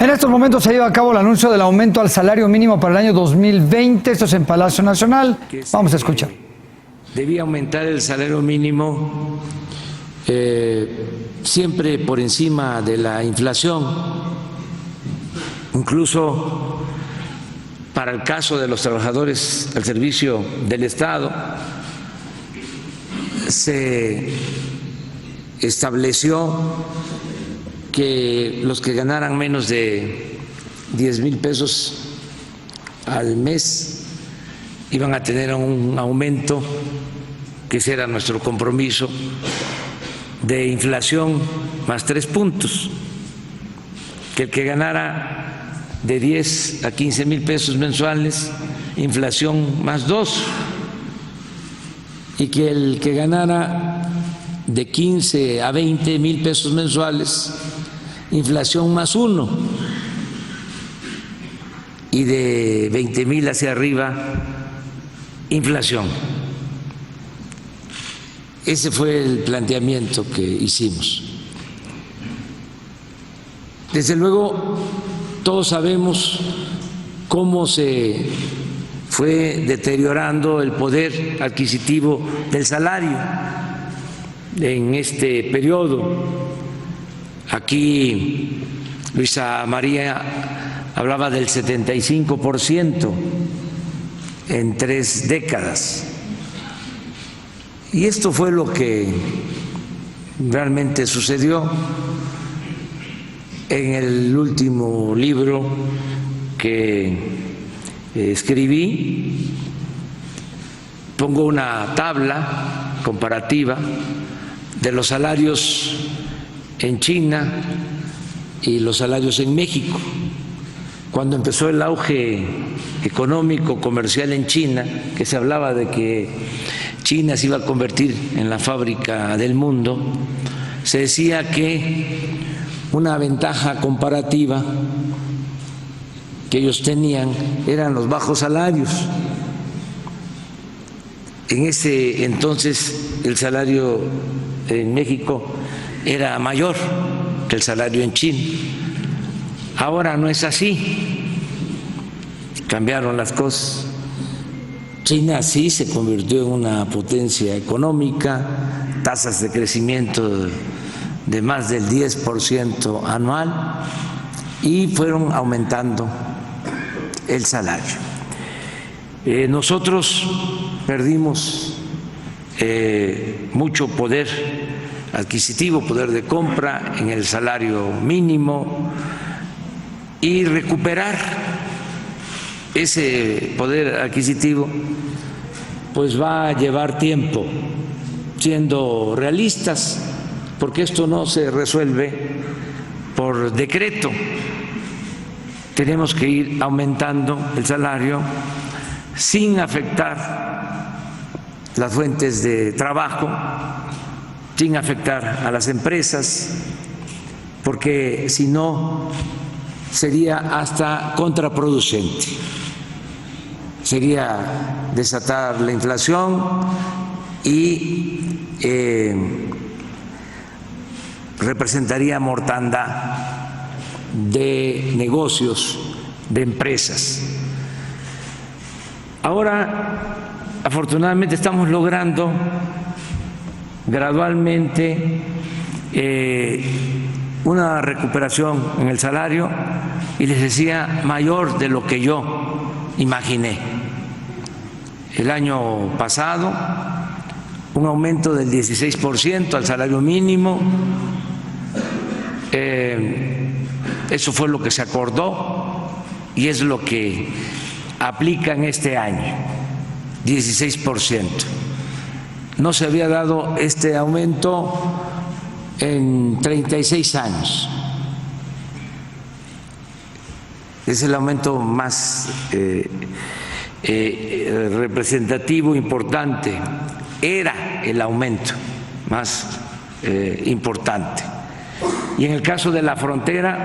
En estos momentos se lleva a cabo el anuncio del aumento al salario mínimo para el año 2020. Esto es en Palacio Nacional. Vamos a escuchar. Debía aumentar el salario mínimo siempre por encima de la inflación, incluso para el caso de los trabajadores al servicio del Estado. Se estableció que los que ganaran menos de 10,000 pesos al mes iban a tener un aumento, que ese era nuestro compromiso, de inflación más 3 puntos, que el que ganara de 10 a 15,000 pesos mensuales, inflación más 2, y que el que ganara de 15 a 20,000 pesos mensuales, inflación más 1, y de 20,000 hacia arriba, inflación. Ese fue el planteamiento que hicimos. Desde luego, todos sabemos cómo se fue deteriorando el poder adquisitivo del salario en este periodo. Aquí Luisa María hablaba del 75% en 3 décadas. Y esto fue lo que realmente sucedió. En el último libro que escribí, pongo una tabla comparativa de los salarios en China y los salarios en México. Cuando empezó el auge económico, comercial en China, que se hablaba de que China se iba a convertir en la fábrica del mundo, se decía que una ventaja comparativa que ellos tenían eran los bajos salarios. En ese entonces el salario en México era mayor que el salario en China. Ahora no es así, cambiaron las cosas. China sí se convirtió en una potencia económica, tasas de crecimiento de más del 10% anual, y fueron aumentando el salario. Nosotros perdimos mucho poder adquisitivo, poder de compra en el salario mínimo, y recuperar ese poder adquisitivo pues va a llevar tiempo, siendo realistas, porque esto no se resuelve por decreto. Tenemos que ir aumentando el salario sin afectar las fuentes de trabajo, sin afectar a las empresas, porque si no sería hasta contraproducente. Sería desatar la inflación y representaría mortandad de negocios, de empresas. Ahora, afortunadamente, estamos logrando gradualmente una recuperación en el salario, y les decía, mayor de lo que yo imaginé. El año pasado, un aumento del 16% al salario mínimo. Eso fue lo que se acordó y es lo que aplica en este año, 16%. No se había dado este aumento en 36 años. Es el aumento más representativo, importante. Era el aumento más importante. Y en el caso de la frontera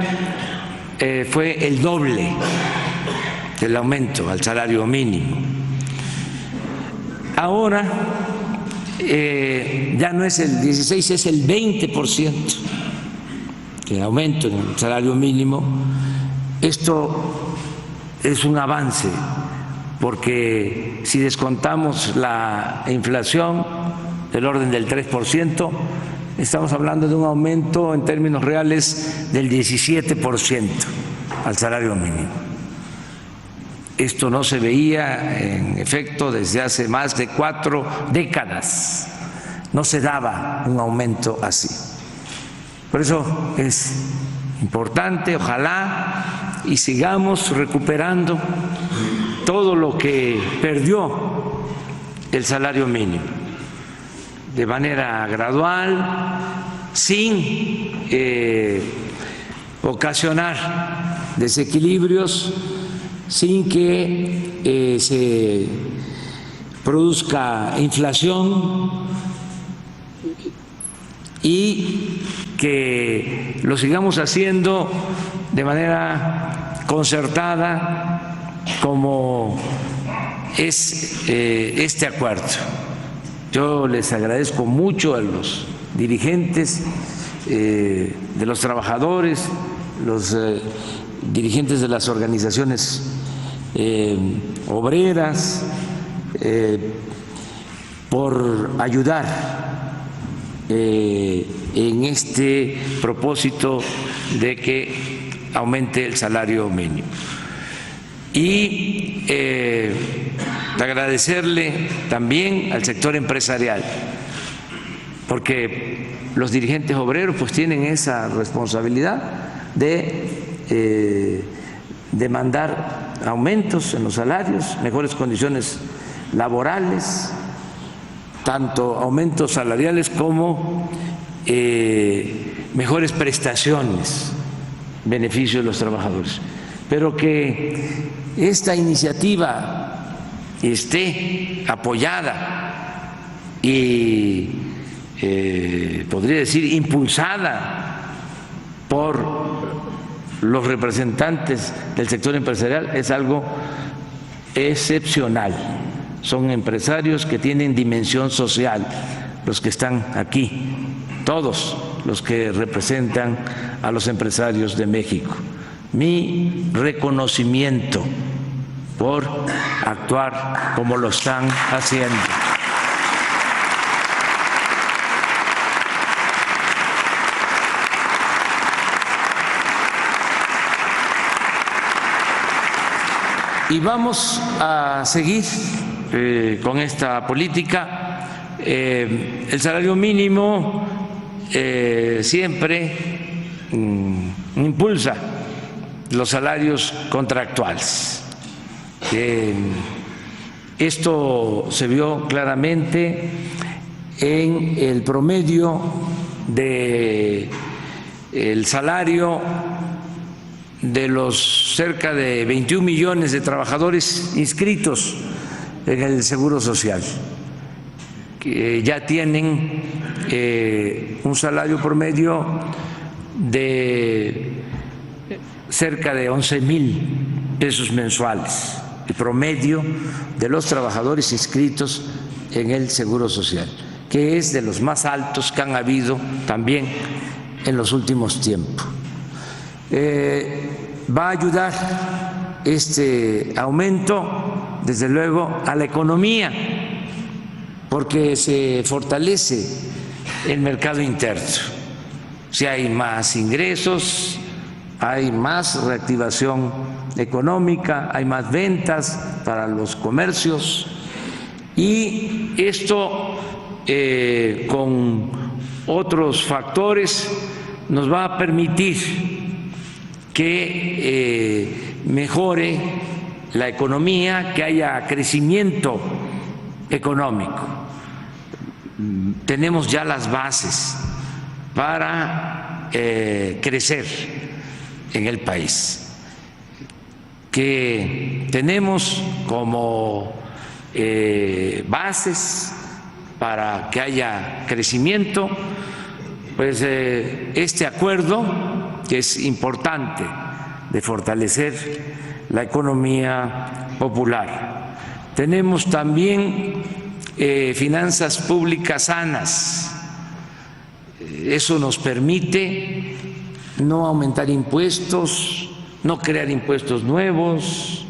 fue el doble del aumento al salario mínimo. Ahora ya no es el 16, es el 20% de aumento en el salario mínimo, Esto es un avance, porque si descontamos la inflación del orden del 3%, estamos hablando de un aumento en términos reales del 17% al salario mínimo. Esto no se veía, en efecto, desde hace más de 4 décadas. No se daba un aumento así. Por eso es importante, ojalá, y sigamos recuperando todo lo que perdió el salario mínimo, de manera gradual, sin ocasionar desequilibrios, sin que se produzca inflación, y que lo sigamos haciendo de manera concertada, como es este acuerdo. Yo les agradezco mucho a los dirigentes de los trabajadores, los dirigentes de las organizaciones obreras, por ayudar en este propósito de que aumente el salario mínimo. Y agradecerle también al sector empresarial, porque los dirigentes obreros pues tienen esa responsabilidad de demandar aumentos en los salarios, mejores condiciones laborales, tanto aumentos salariales como mejores prestaciones, beneficio de los trabajadores. Pero que esta iniciativa esté apoyada y podría decir impulsada por los representantes del sector empresarial es algo excepcional. Son empresarios que tienen dimensión social, los que están aquí, todos los que representan a los empresarios de México. Mi reconocimiento por actuar como lo están haciendo. Y vamos a seguir con esta política. El salario mínimo siempre impulsa los salarios contractuales. Esto se vio claramente en el promedio del salario de los cerca de 21 millones de trabajadores inscritos en el Seguro Social, que ya tienen un salario promedio de cerca de 11,000 pesos mensuales, el promedio de los trabajadores inscritos en el Seguro Social, que es de los más altos que han habido también en los últimos tiempos. Va a ayudar este aumento, desde luego, a la economía, porque se fortalece el mercado interno. Si hay más ingresos, hay más reactivación económica, hay más ventas para los comercios, y esto con otros factores nos va a permitir que mejore la economía, que haya crecimiento económico. Tenemos ya las bases para crecer en el país, que tenemos como bases para que haya crecimiento, pues este acuerdo, que es importante, de fortalecer la economía popular. Tenemos también finanzas públicas sanas. Eso nos permite no aumentar impuestos, no crear impuestos nuevos,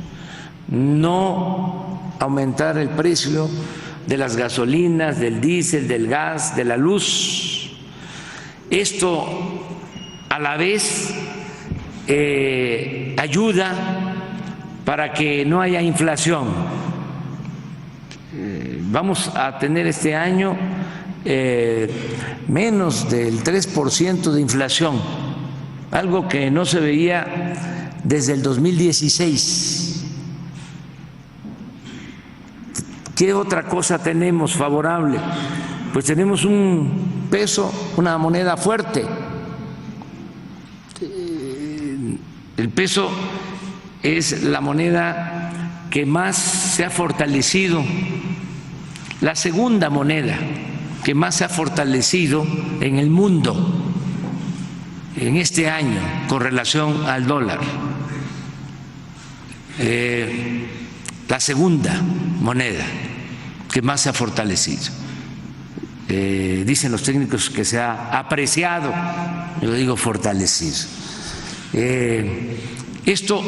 no aumentar el precio de las gasolinas, del diésel, del gas, de la luz. Esto a la vez ayuda para que no haya inflación. Vamos a tener este año menos del 3% de inflación, algo que no se veía desde el 2016. ¿Qué otra cosa tenemos favorable? Pues tenemos un peso, una moneda fuerte. El peso es la moneda que más se ha fortalecido, la segunda moneda que más se ha fortalecido en el mundo en este año con relación al dólar. La segunda moneda que más se ha fortalecido. Dicen los técnicos que se ha apreciado, yo digo fortalecido. Esto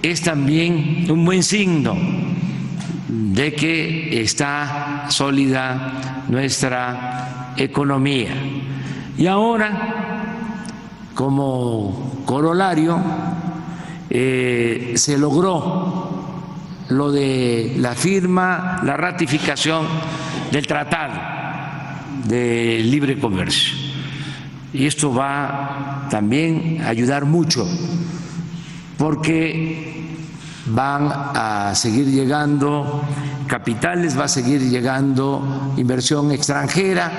es también un buen signo de que está sólida nuestra economía. Y ahora, como corolario, se logró lo de la firma, la ratificación del Tratado de Libre Comercio. Y esto va también a ayudar mucho, porque van a seguir llegando capitales, va a seguir llegando inversión extranjera,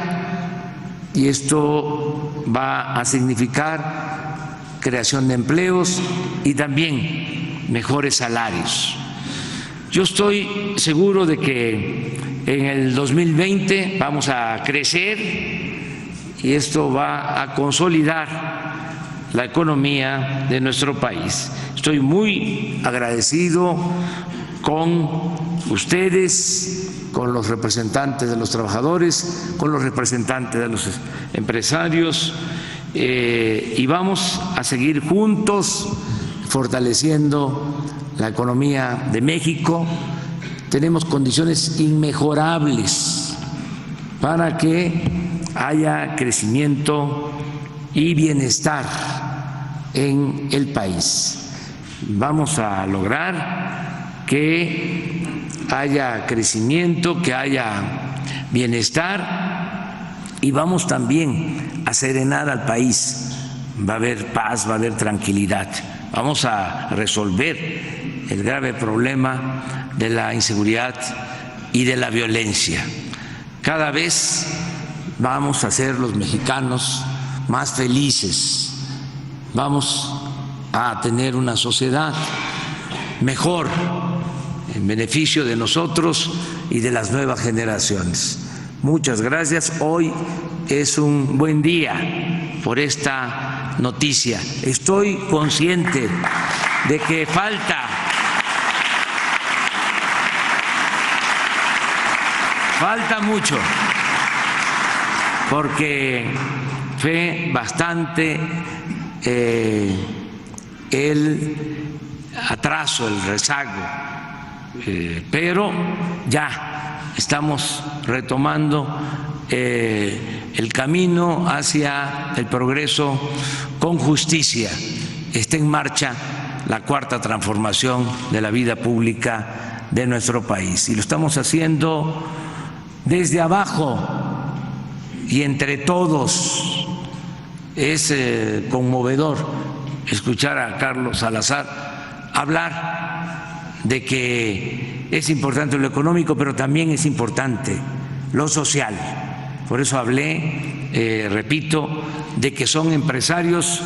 y esto va a significar creación de empleos y también mejores salarios. Yo estoy seguro de que en el 2020 vamos a crecer y esto va a consolidar la economía de nuestro país. Estoy muy agradecido con ustedes, con los representantes de los trabajadores, con los representantes de los empresarios, y vamos a seguir juntos fortaleciendo la economía de México. Tenemos condiciones inmejorables para que haya crecimiento y bienestar en el país. Vamos a lograr que haya crecimiento, que haya bienestar, y vamos también a serenar al país. Va a haber paz, va a haber tranquilidad. Vamos a resolver el grave problema de la inseguridad y de la violencia. Cada vez vamos a ser los mexicanos más felices, vamos a tener una sociedad mejor en beneficio de nosotros y de las nuevas generaciones. Muchas gracias. Hoy es un buen día por esta noticia. Estoy consciente de que falta mucho, porque fue bastante el atraso, el rezago, pero ya estamos retomando el camino hacia el progreso con justicia. Está en marcha la cuarta transformación de la vida pública de nuestro país y lo estamos haciendo desde abajo y entre todos. Es conmovedor escuchar a Carlos Salazar hablar de que es importante lo económico, pero también es importante lo social. Por eso hablé, repito, de que son empresarios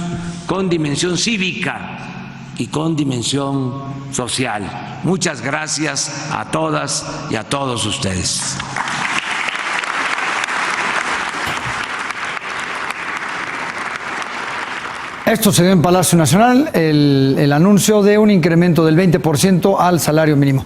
con dimensión cívica y con dimensión social. Muchas gracias a todas y a todos ustedes. Esto se dio en Palacio Nacional, el anuncio de un incremento del 20% al salario mínimo.